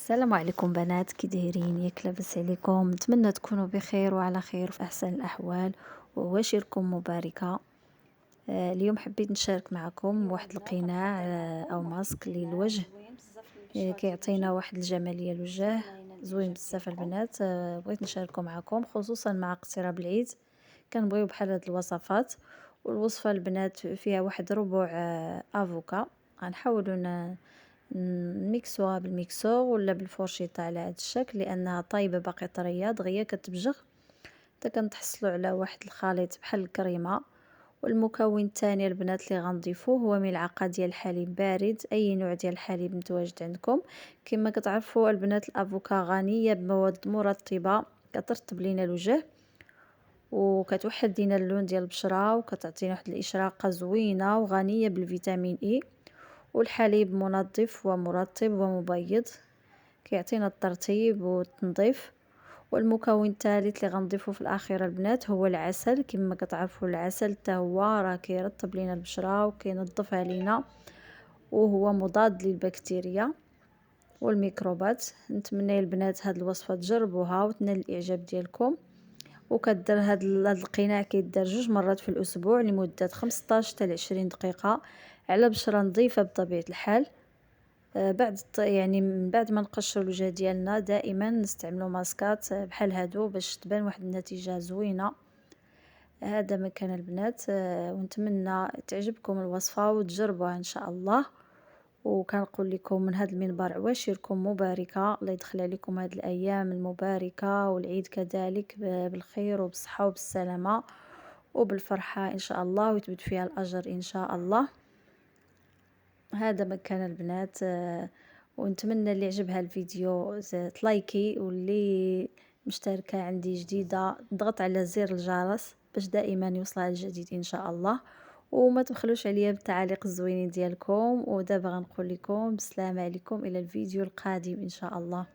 السلام عليكم بنات، كي دايرين؟ ياك لاباس عليكم؟ نتمنى تكونوا بخير وعلى خير في احسن الاحوال وواشركم مباركه. اليوم حبيت نشارك معكم واحد القناع او ماسك للوجه. كيعطينا واحد الجماليه للوجه زوين بزاف البنات. بغيت نشاركه معكم خصوصا مع اقتراب العيد. كنبغيو بحال هاد الوصفات. والوصفه البنات فيها واحد ربع افوكا. غنحاولوا نميكسوها بالميكسور ولا بالفورشيطه على هذا الشكل، لانها طايبه باقي طريه دغيا كتبجغ حتى كنتحصلوا على واحد الخليط بحال الكريمه. والمكون الثاني البنات اللي غنضيفوه هو ملعقه ديال الحليب بارد، اي نوع ديال الحليب متواجد عندكم. كما كتعرفوا البنات الافوكا غنيه بمواد مرطبه كترطب لينا الوجه وكتوحد لينا اللون ديال البشره وكتعطينا واحد الاشراقه زوينه وغنيه بالفيتامين اي. والحليب منظف ومرطب ومبيض كيعطينا الترطيب والتنظيف. والمكون الثالث اللي غنضيفه في الاخير البنات هو العسل. كما كتعرفوا العسل حتى هو راه كيرطب لينا البشره وكينظفها لينا وهو مضاد للبكتيريا والميكروبات. نتمنى يا البنات هاد الوصفه تجربوها وتنال الاعجاب ديالكم. وكدير هاد القناع كيدار 2 مرات في الاسبوع لمده 15 حتى ل 20 دقيقه على بشره نظيفه بطبيعه الحال. بعد يعني من بعد ما نقشروا الوجه ديالنا دائما نستعملوا ماسكات بحال هادو باش تبان واحد النتيجه زوينه. هذا ما كان البنات. ونتمنى تعجبكم الوصفه وتجربوها ان شاء الله. وكنقول لكم من هذا المنبر عواشركم مباركه، الله يدخل عليكم هذه الايام المباركه والعيد كذلك بالخير وبالصحه وبالسلامه وبالفرحه ان شاء الله، ويثبت فيها الاجر ان شاء الله. هذا مكان البنات. ونتمنى اللي عجبها الفيديو تلايكي، واللي مشتركة عندي جديدة ضغط على زر الجرس باش دائما يوصلها الجديد ان شاء الله. وما تبخلوش عليا بالتعاليق الزوينين ديالكم. ودابا غنقول لكم بسلامة عليكم الى الفيديو القادم ان شاء الله.